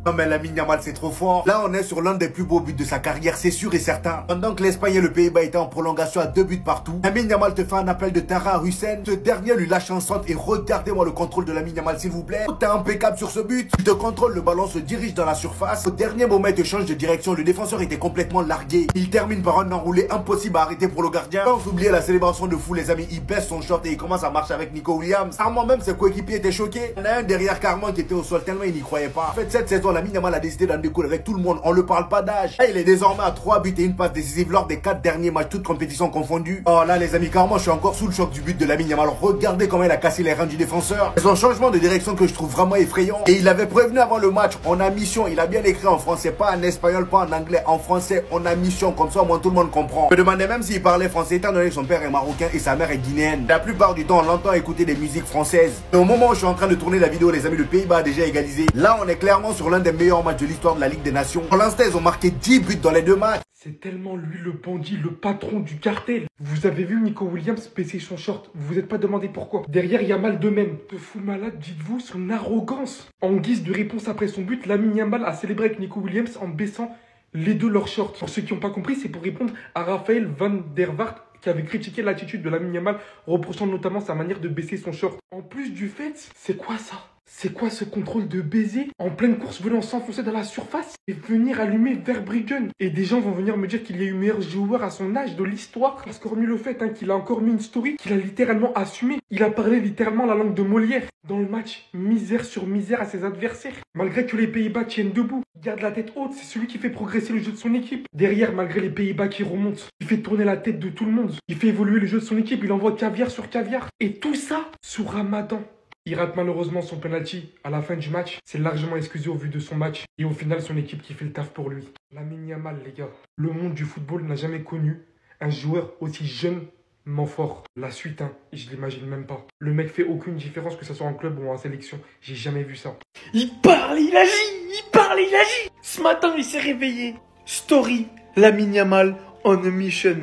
Non mais Lamine Yamal c'est trop fort. Là on est sur l'un des plus beaux buts de sa carrière, c'est sûr et certain. Pendant que l'Espagne et le Pays-Bas étaient en prolongation à 2 buts partout, Lamine Yamal te fait un appel de terrain à Hussein. Ce dernier lui lâche un centre et regardez-moi le contrôle de Lamine Yamal s'il vous plaît. T'es impeccable sur ce but. Tu te contrôles, le ballon se dirige dans la surface. Au dernier moment il te change de direction, le défenseur était complètement largué. Il termine par un enroulé impossible à arrêter pour le gardien. Sans oublier la célébration de fou les amis, il baisse son short et il commence à marcher avec Nico Williams. À moi-même ses coéquipiers étaient choqués. Il y en a un derrière Carman qui était au sol tellement il n'y croyait pas. En fait cette saison Lamine Yamal a décidé d'en décoller avec tout le monde, on ne parle pas d'âge. Il est désormais à 3 buts et une passe décisive lors des 4 derniers matchs, toutes compétitions confondues. Oh là les amis, carrément je suis encore sous le choc du but de Lamine Yamal. Regardez comment il a cassé les reins du défenseur. C'est son changement de direction que je trouve vraiment effrayant. Et il avait prévenu avant le match, on a mission, il a bien écrit en français, pas en espagnol, pas en anglais, en français, on a mission, comme ça au moins tout le monde comprend. Je me demandais même s'il parlait français étant donné que son père est marocain et sa mère est guinéenne. La plupart du temps on l'entend écouter des musiques françaises. Et au moment où je suis en train de tourner la vidéo les amis, le Pays-Bas a déjà égalisé. Là on est clairement sur l'un des meilleurs matchs de l'histoire de la Ligue des Nations. Pour l'instant ils ont marqué 10 buts dans les 2 matchs. C'est tellement lui le bandit, le patron du cartel. Vous avez vu Nico Williams baisser son short. Vous vous êtes pas demandé pourquoi. Derrière, Yamal de même. De fou malade, dites-vous, son arrogance. En guise de réponse après son but, Lamine Yamal a célébré avec Nico Williams en baissant les deux leurs shorts. Pour ceux qui n'ont pas compris, c'est pour répondre à Raphaël van der Vaart qui avait critiqué l'attitude de Lamine Yamal, reprochant notamment sa manière de baisser son short. En plus du fait, c'est quoi ça? C'est quoi ce contrôle de baiser en pleine course venant s'enfoncer dans la surface et venir allumer Verbruggen? Et des gens vont venir me dire qu'il y a eu meilleur joueur à son âge de l'histoire. Parce qu'hormis le fait qu'il a encore mis une story, qu'il a littéralement assumé. Il a parlé littéralement la langue de Molière. Dans le match, misère sur misère à ses adversaires. Malgré que les Pays-Bas tiennent debout, il garde la tête haute, c'est celui qui fait progresser le jeu de son équipe. Derrière, malgré les Pays-Bas qui remontent, il fait tourner la tête de tout le monde. Il fait évoluer le jeu de son équipe, il envoie caviar sur caviar. Et tout ça sous Ramadan. Il rate malheureusement son penalty à la fin du match. C'est largement excusé au vu de son match. Et au final, son équipe qui fait le taf pour lui. Lamine Yamal, les gars. Le monde du football n'a jamais connu un joueur aussi jeunement fort. La suite, je l'imagine même pas. Le mec fait aucune différence que ce soit en club ou en sélection. J'ai jamais vu ça. Il parle, il agit. Il parle, il agit. Ce matin, il s'est réveillé. Story, Lamine Yamal on a mission.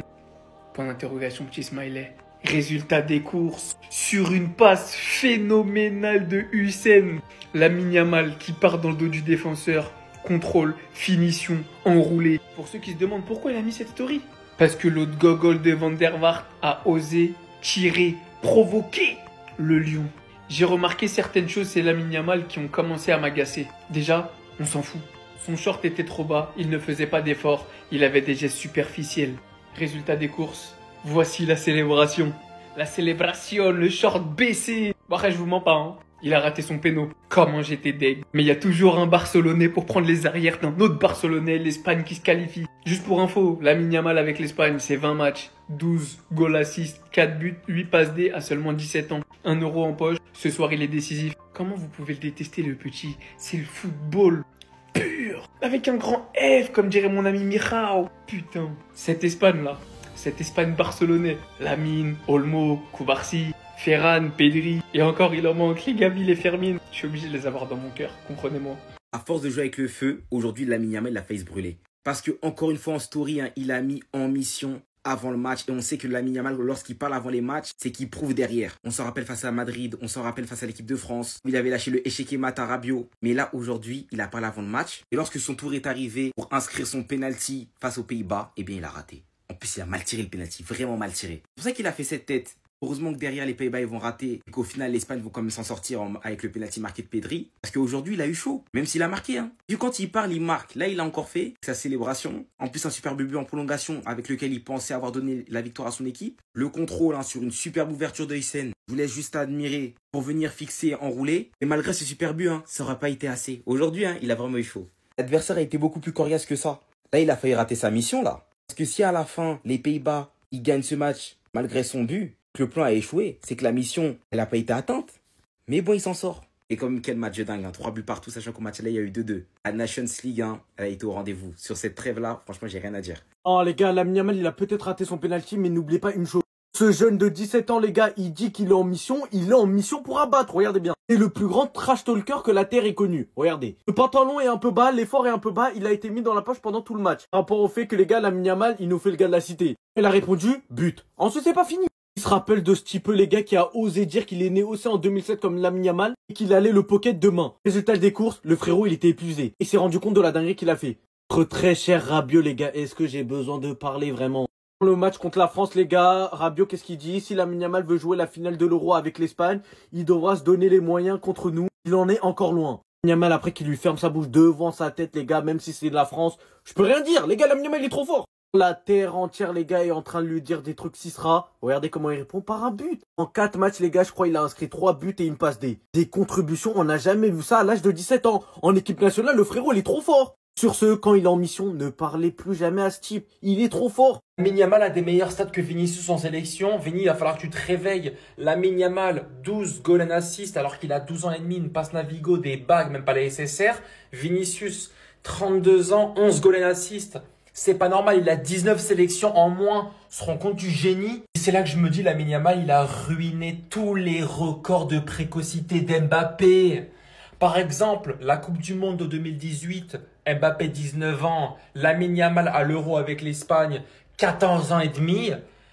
Point d'interrogation, petit smiley. Résultat des courses, sur une passe phénoménale de Hussein, Lamine Yamal qui part dans le dos du défenseur, contrôle, finition, enroulé. Pour ceux qui se demandent pourquoi il a mis cette story, parce que l'autre gogol de Van der Vaart a osé tirer, provoquer le lion. J'ai remarqué certaines choses chez Lamine Yamal qui ont commencé à m'agacer. Déjà, on s'en fout. Son short était trop bas, il ne faisait pas d'efforts, il avait des gestes superficiels. Résultat des courses. Voici la célébration. La célébration, le short baissé. Bon, après, je vous mens pas, Il a raté son péno. Comment j'étais deg. Mais il y a toujours un Barcelonais pour prendre les arrières d'un autre Barcelonais, l'Espagne qui se qualifie. Juste pour info, Lamine Yamal avec l'Espagne, c'est 20 matchs, 12 goals assists, 4 buts, 8 passes D à seulement 17 ans. 1 euro en poche. Ce soir, il est décisif. Comment vous pouvez le détester, le petit? C'est le football pur. Avec un grand F, comme dirait mon ami Mirao. Putain, cette Espagne-là. Cette Espagne barcelonais, Lamine, Olmo, Koubarsi, Ferran, Pedri, et encore il en manque les Gavi, les Fermin. Je suis obligé de les avoir dans mon cœur, comprenez-moi. À force de jouer avec le feu, aujourd'hui Lamine Yamal l'a fait se brûler. Parce que encore une fois en story, il a mis en mission avant le match. Et on sait que Lamine Yamal, lorsqu'il parle avant les matchs, c'est qu'il prouve derrière. On s'en rappelle face à Madrid, on s'en rappelle face à l'équipe de France. Il avait lâché le échec Mata Rabiot. Mais là, aujourd'hui, il a parlé avant le match. Et lorsque son tour est arrivé pour inscrire son penalty face aux Pays-Bas, eh bien il a raté. En plus, il a mal tiré le penalty, vraiment mal tiré. C'est pour ça qu'il a fait cette tête. Heureusement que derrière, les Pays-Bas, ils vont rater. Et qu'au final, l'Espagne vont quand même s'en sortir avec le penalty marqué de Pedri. Parce qu'aujourd'hui, il a eu chaud. Même s'il a marqué. Vu quand il parle, il marque. Là, il a encore fait sa célébration. En plus, un superbe but en prolongation avec lequel il pensait avoir donné la victoire à son équipe. Le contrôle sur une superbe ouverture de Hussein. Je vous laisse juste admirer pour venir fixer, enrouler. Et malgré ce super but, ça n'aurait pas été assez. Aujourd'hui, il a vraiment eu chaud. L'adversaire a été beaucoup plus coriace que ça. Là, il a failli rater sa mission, là. Parce que si à la fin, les Pays-Bas, ils gagnent ce match malgré son but, que le plan a échoué, c'est que la mission, elle n'a pas été atteinte. Mais bon, il s'en sort. Et comme quel match de dingue, 3 buts partout, sachant qu'au match-là, il y a eu 2-2. La Nations League, elle a été au rendez-vous. Sur cette trêve-là, franchement, j'ai rien à dire. Oh les gars, Lamine Yamal, il a peut-être raté son penalty, mais n'oubliez pas une chose. Ce jeune de 17 ans, les gars, il dit qu'il est en mission. Il est en mission pour abattre, regardez bien. C'est le plus grand trash talker que la Terre ait connu. Regardez. Le pantalon est un peu bas, l'effort est un peu bas. Il a été mis dans la poche pendant tout le match. Par rapport au fait que les gars, Lamine Yamal, il nous fait le gars de la cité. Il a répondu, but. Ensuite, c'est pas fini. Il se rappelle de ce type, les gars, qui a osé dire qu'il est né aussi en 2007 comme Lamine Yamal et qu'il allait le pocket demain. Résultat des courses, le frérot, il était épuisé. Il s'est rendu compte de la dinguerie qu'il a fait. Notre très cher Rabiot, les gars, est-ce que j'ai besoin de parler vraiment? Pour le match contre la France, les gars, Rabiot, qu'est-ce qu'il dit? Si Lamine Yamal veut jouer la finale de l'Euro avec l'Espagne, il devra se donner les moyens contre nous. Il en est encore loin. Lamine Yamal, après qu'il lui ferme sa bouche devant sa tête, les gars, même si c'est de la France, je peux rien dire. Les gars, Lamine Yamal, il est trop fort. La terre entière, les gars, est en train de lui dire des trucs Cicera. Regardez comment il répond par un but. En 4 matchs, les gars, je crois qu'il a inscrit 3 buts et une passe D. Des contributions, on n'a jamais vu ça à l'âge de 17 ans. En équipe nationale, le frérot, il est trop fort. Sur ce, quand il est en mission, ne parlez plus jamais à ce type. Il est trop fort. Lamine Yamal a des meilleurs stats que Vinicius en sélection. Vini, il va falloir que tu te réveilles. Lamine Yamal, 12 goals and assists alors qu'il a 12 ans et demi, une passe Navigo, des bagues, même pas les SSR. Vinicius, 32 ans, 11 goals and assists. C'est pas normal, il a 19 sélections en moins. On se rend compte du génie. C'est là que je me dis, Lamine Yamal, il a ruiné tous les records de précocité d'Mbappé. Par exemple, la Coupe du Monde de 2018, Mbappé 19 ans, Lamine Yamal à l'Euro avec l'Espagne, 14 ans et demi.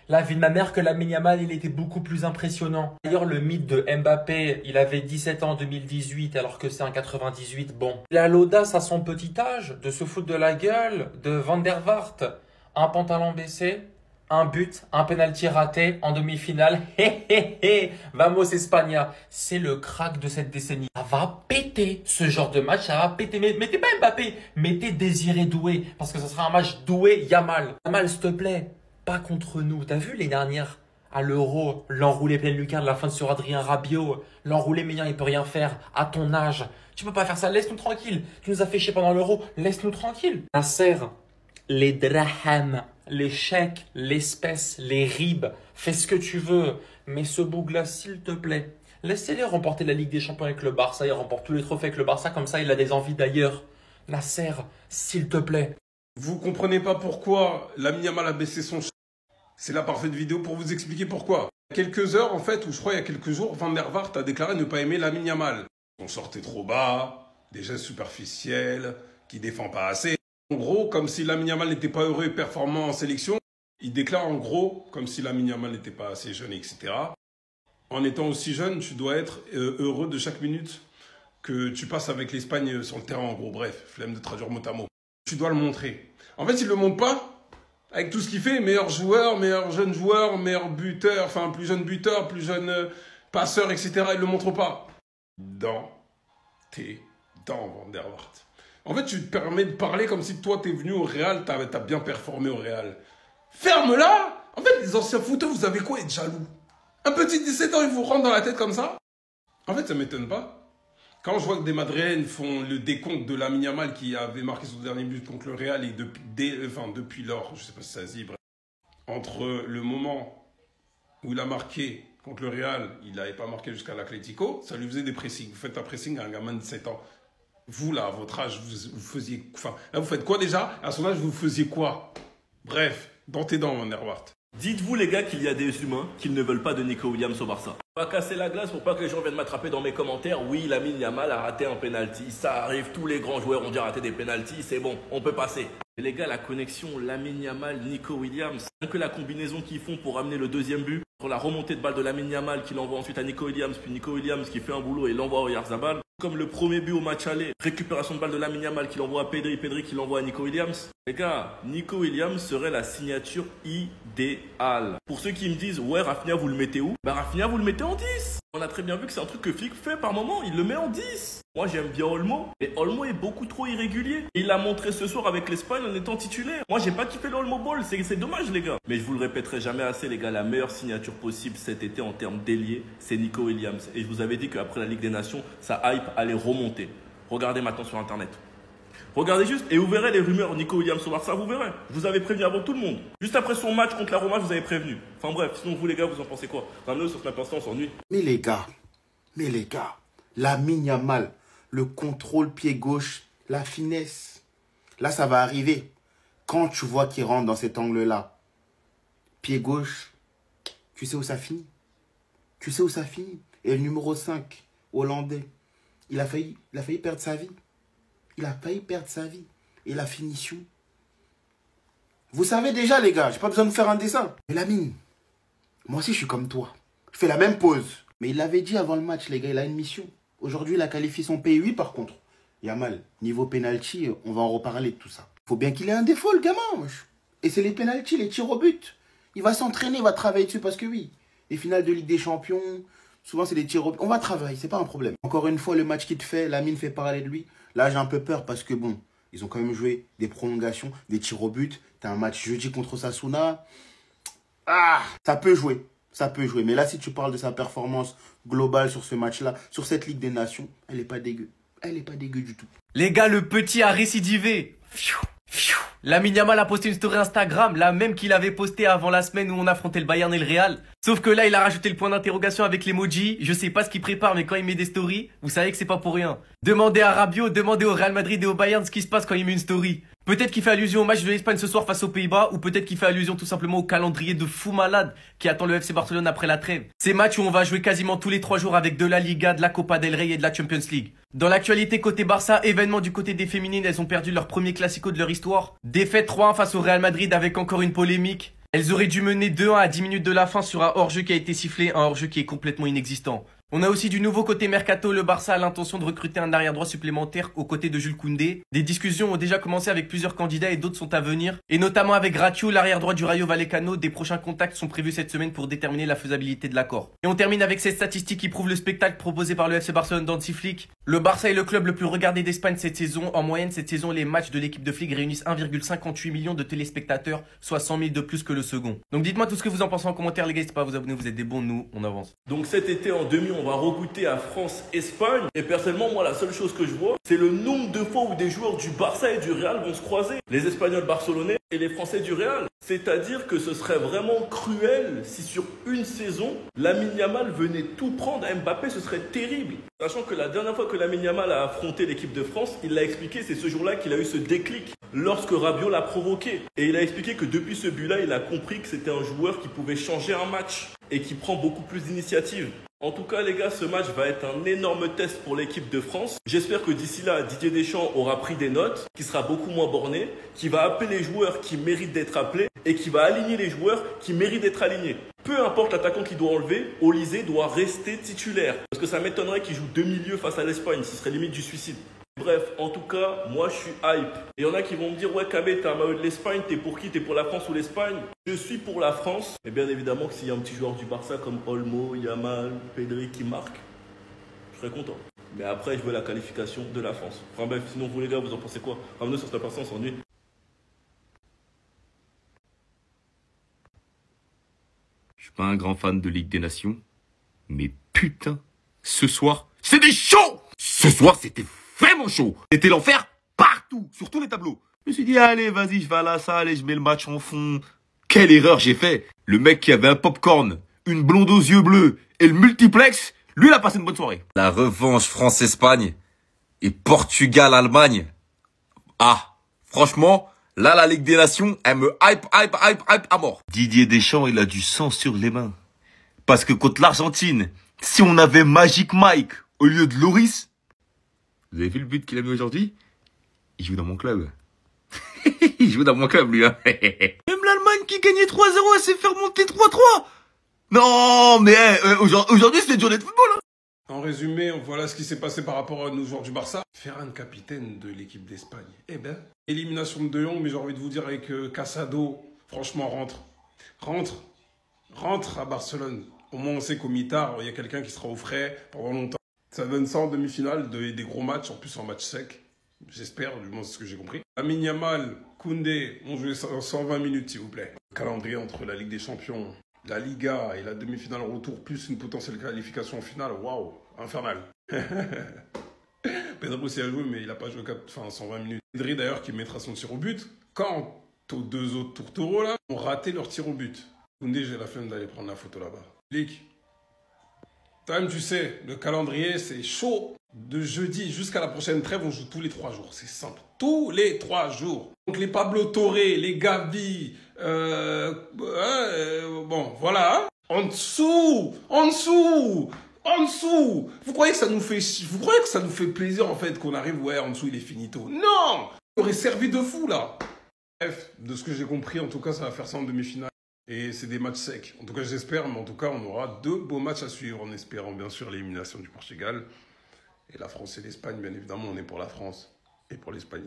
La vie de ma mère que Lamine Yamal, il était beaucoup plus impressionnant. D'ailleurs, le mythe de Mbappé, il avait 17 ans en 2018 alors que c'est en 98. Bon, il a l'audace à son petit âge de se foutre de la gueule de Van der Vaart. Un pantalon baissé, un but, un penalty raté en demi-finale. Hé hé hé, vamos España. C'est le crack de cette décennie. Ça va péter ce genre de match, ça va péter. Mais mettez pas Mbappé, mettez Désiré Doué parce que ce sera un match Doué-Yamal. Yamal, s'il te plaît. Pas contre nous. T'as vu les dernières à l'Euro, l'enroulé pleine lucarne, la fin sur Adrien Rabiot, l'enroulé Meillan, il peut rien faire. À ton âge, tu peux pas faire ça. Laisse-nous tranquille. Tu nous as fait chier pendant l'Euro. Laisse-nous tranquille. Nasser, les drahams, les chèques, l'espèce, les ribs, fais ce que tu veux. Mais ce bougla, s'il te plaît, laissez-les remporter la Ligue des Champions avec le Barça. Il remporte tous les trophées avec le Barça. Comme ça, il a des envies d'ailleurs. Nasser, s'il te plaît. Vous comprenez pas pourquoi Lamine Yamal a baissé son ch... C'est la parfaite vidéo pour vous expliquer pourquoi. Il y a quelques heures, en fait, ou je crois il y a quelques jours, Van der Vaart a déclaré ne pas aimer Lamine Yamal. On sortait trop bas, des gestes superficiels, qui défend pas assez. En gros, comme si Lamine Yamal n'était pas heureux et performant en sélection, il déclare en gros comme si Lamine Yamal n'était pas assez jeune, etc. En étant aussi jeune, tu dois être heureux de chaque minute que tu passes avec l'Espagne sur le terrain, en gros. Bref, flemme de traduire mot à mot. Tu dois le montrer. En fait, il ne le montre pas. Avec tout ce qu'il fait, meilleur joueur, meilleur jeune joueur, meilleur buteur, enfin plus jeune buteur, plus jeune passeur, etc. Il ne le montre pas. Dans tes dents, Van der Vaart. En fait, tu te permets de parler comme si toi, tu es venu au Real, tu as bien performé au Real. Ferme-la! En fait, les anciens footeurs, vous avez quoi être jaloux? Un petit 17 ans, il vous rentre dans la tête comme ça? En fait, ça ne m'étonne pas. Quand je vois que des Madrilènes font le décompte de Lamine Yamal qui avait marqué son dernier but contre le Real et depuis lors, je ne sais pas si ça se dit, bref, entre le moment où il a marqué contre le Real, il n'avait pas marqué jusqu'à l'Atlético, ça lui faisait des pressings. Vous faites un pressing à un gamin de 7 ans. Vous, là, à votre âge, vous faisiez... Enfin, là, vous faites quoi déjà? À son âge, vous faisiez quoi? Bref, dans tes dents, Van der Vaart. Dites-vous les gars qu'il y a des humains qui ne veulent pas de Nico Williams au Barça. On va casser la glace pour pas que les gens viennent m'attraper dans mes commentaires. Oui, Lamine Yamal a raté un penalty. Ça arrive, tous les grands joueurs ont déjà raté des penalties. C'est bon, on peut passer. Et les gars, la connexion Lamine Yamal, Nico Williams, que la combinaison qu'ils font pour amener le deuxième but, pour la remontée de balle de Lamine Yamal qui l'envoie ensuite à Nico Williams, puis Nico Williams qui fait un boulot et l'envoie au Oyarzabal. Comme le premier but au match aller, récupération de balle de Lamine Yamal qui l'envoie à Pedri, Pedri qui l'envoie à Nico Williams. Les gars, Nico Williams serait la signature idéale. Pour ceux qui me disent, ouais, Rafinha, vous le mettez où? Bah, Rafinha, vous le mettez en 10. On a très bien vu que c'est un truc que Flick fait par moment, il le met en 10. Moi, j'aime bien Olmo, mais Olmo est beaucoup trop irrégulier. Il l'a montré ce soir avec l'Espagne en étant titulaire. Moi, j'ai pas kiffé l'Olmo Ball, c'est dommage, les gars. Mais je vous le répéterai jamais assez, les gars, la meilleure signature possible cet été en termes d'ailier, c'est Nico Williams. Et je vous avais dit qu'après la Ligue des Nations, sa hype allait remonter. Regardez maintenant sur Internet. Regardez juste et vous verrez les rumeurs Nico Williams au Barça, vous verrez. Je vous avais prévenu avant tout le monde. Juste après son match contre la Roma, je vous avais prévenu. Enfin bref, sinon vous les gars, vous en pensez quoi? Enfin, nous, sur Snap Instant, on s'ennuie. Mais les gars, Lamine Yamal, le contrôle pied gauche, la finesse. Là, ça va arriver. Quand tu vois qu'il rentre dans cet angle-là, pied gauche, tu sais où ça finit? Tu sais où ça finit? Et le numéro 5, hollandais, il a failli perdre sa vie. Il a failli perdre sa vie. Et la finition. Vous savez déjà, les gars, j'ai pas besoin de faire un dessin. Mais Lamine, Moi aussi, je suis comme toi. Je fais la même pause. Mais il l'avait dit avant le match, les gars, il a une mission. Aujourd'hui, il a qualifié son pays. Oui, par contre, Yamal, niveau penalty, on va en reparler de tout ça. Faut bien qu'il ait un défaut, le gamin. Wesh. Et c'est les penalties, les tirs au but. Il va s'entraîner, il va travailler dessus parce que oui, les finales de Ligue des Champions, souvent c'est des tirs au but. On va travailler, c'est pas un problème. Encore une fois, le match qu'il te fait, Lamine fait parler de lui. Là, j'ai un peu peur parce que bon, ils ont quand même joué des prolongations, des tirs au but. T'as un match jeudi contre Sasuna. Ah, ça peut jouer. Ça peut jouer. Mais là, si tu parles de sa performance globale sur ce match-là, sur cette Ligue des Nations, elle n'est pas dégueu. Elle n'est pas dégueu du tout. Les gars, le petit a récidivé. Lamine Yamal a posté une story Instagram, la même qu'il avait postée avant la semaine où on affrontait le Bayern et le Real. Sauf que là, il a rajouté le point d'interrogation avec l'emoji. Je sais pas ce qu'il prépare, mais quand il met des stories, vous savez que c'est pas pour rien. Demandez à Rabiot, demandez au Real Madrid et au Bayern ce qui se passe quand il met une story. Peut-être qu'il fait allusion au match de l'Espagne ce soir face aux Pays-Bas, ou peut-être qu'il fait allusion tout simplement au calendrier de fou malade qui attend le FC Barcelone après la trêve. Ces matchs où on va jouer quasiment tous les 3 jours avec de la Liga, de la Copa del Rey et de la Champions League. Dans l'actualité côté Barça, événement du côté des féminines, elles ont perdu leur premier classico de leur histoire. Défaite 3-1 face au Real Madrid avec encore une polémique. Elles auraient dû mener 2-1 à 10 minutes de la fin sur un hors-jeu qui a été sifflé, un hors-jeu qui est complètement inexistant. On a aussi du nouveau côté Mercato, le Barça a l'intention de recruter un arrière-droit supplémentaire aux côtés de Jules Koundé. Des discussions ont déjà commencé avec plusieurs candidats et d'autres sont à venir. Et notamment avec Ratiu, l'arrière-droit du Rayo Vallecano, des prochains contacts sont prévus cette semaine pour déterminer la faisabilité de l'accord. Et on termine avec cette statistique qui prouve le spectacle proposé par le FC Barcelone dans Flick. Le Barça est le club le plus regardé d'Espagne cette saison. En moyenne, cette saison, les matchs de l'équipe de Flick réunissent 1,58 million de téléspectateurs, soit 100 000 de plus que le second. Donc dites-moi tout ce que vous en pensez en commentaire les gars, n'hésitez pas à vous abonner, vous êtes des bons, nous on avance. Donc cet été en demi, on va regoûter à France-Espagne. Et personnellement, moi, la seule chose que je vois, c'est le nombre de fois où des joueurs du Barça et du Real vont se croiser. Les Espagnols barcelonais et les Français du Real. C'est-à-dire que ce serait vraiment cruel si sur une saison, Lamine Yamal venait tout prendre à Mbappé, ce serait terrible. Sachant que la dernière fois que Lamine Yamal a affronté l'équipe de France, il l'a expliqué, c'est ce jour-là qu'il a eu ce déclic lorsque Rabiot l'a provoqué. Et il a expliqué que depuis ce but-là, il a compris que c'était un joueur qui pouvait changer un match et qui prend beaucoup plus d'initiative. En tout cas, les gars, ce match va être un énorme test pour l'équipe de France. J'espère que d'ici là, Didier Deschamps aura pris des notes, qui sera beaucoup moins borné, qui va appeler les joueurs qui méritent d'être appelés et qui va aligner les joueurs qui méritent d'être alignés. Peu importe l'attaquant qu'il doit enlever, Olysée doit rester titulaire. Parce que ça m'étonnerait qu'il joue 2 milieux face à l'Espagne, ce serait limite du suicide. Bref, en tout cas, moi je suis hype. Et il y en a qui vont me dire, ouais Kabé, t'as un maillot de l'Espagne, t'es pour qui? T'es pour la France ou l'Espagne? Je suis pour la France. Et bien évidemment que s'il y a un petit joueur du Barça comme Olmo, Yamal, Pedri qui marque, je serais content. Mais après, je veux la qualification de la France. Enfin bref, sinon vous les gars, vous en pensez quoi? Ramenez sur cette personne, on s'ennuie. Je suis pas un grand fan de Ligue des Nations, mais putain, ce soir, c'était chaud! Ce soir, c'était vraiment chaud. C'était l'enfer partout, sur tous les tableaux. Je me suis dit, allez, vas-y, je vais à la salle et je mets le match en fond. Quelle erreur j'ai fait. Le mec qui avait un popcorn, une blonde aux yeux bleus et le multiplex, lui, il a passé une bonne soirée. La revanche France-Espagne et Portugal-Allemagne. Ah, franchement, là, la Ligue des Nations, elle me hype à mort. Didier Deschamps, il a du sang sur les mains. Parce que contre l'Argentine, si on avait Magic Mike au lieu de Loris, vous avez vu le but qu'il a mis aujourd'hui? Il joue dans mon club. Il joue dans mon club, lui. Hein. Même l'Allemagne qui gagnait 3-0, elle s'est fait remonter 3-3. Non, mais aujourd'hui, c'est une journée de football. Hein. En résumé, voilà ce qui s'est passé par rapport à nos joueurs du Barça. Ferran, capitaine de l'équipe d'Espagne. Eh ben, élimination de De Jong, mais j'ai envie de vous dire avec Casado, franchement, rentre à Barcelone. Au moins, on sait qu'au mi-tard, il y a quelqu'un qui sera au frais pendant longtemps. Ça donne ça en demi-finale, des gros matchs, en plus en match sec. J'espère, du moins c'est ce que j'ai compris. Lamine Yamal, Koundé, on joue 120 minutes s'il vous plaît. Le calendrier entre la Ligue des Champions, la Liga et la demi-finale retour, plus une potentielle qualification en finale, waouh, infernal. Pedro aussi a joué, mais il n'a pas joué 120 minutes. Pedri d'ailleurs qui mettra son tir au but. Quand aux 2 autres tourtereaux là ont raté leur tir au but. Koundé, j'ai la flemme d'aller prendre la photo là-bas. Lick. Toi-même, tu sais, le calendrier, c'est chaud. De jeudi jusqu'à la prochaine trêve, on joue tous les 3 jours. C'est simple. Tous les 3 jours. Donc, les Pablo Torre, les Gavi, bon, voilà. En dessous. Vous croyez que ça nous fait plaisir, en fait, qu'on arrive, ouais, en dessous, il est finito. Non! On aurait servi de fou, là. Bref, de ce que j'ai compris, en tout cas, ça va faire ça en demi-finale. Et c'est des matchs secs. En tout cas, j'espère, mais en tout cas, on aura 2 beaux matchs à suivre en espérant bien sûr l'élimination du Portugal. Et la France et l'Espagne, bien évidemment, on est pour la France et pour l'Espagne.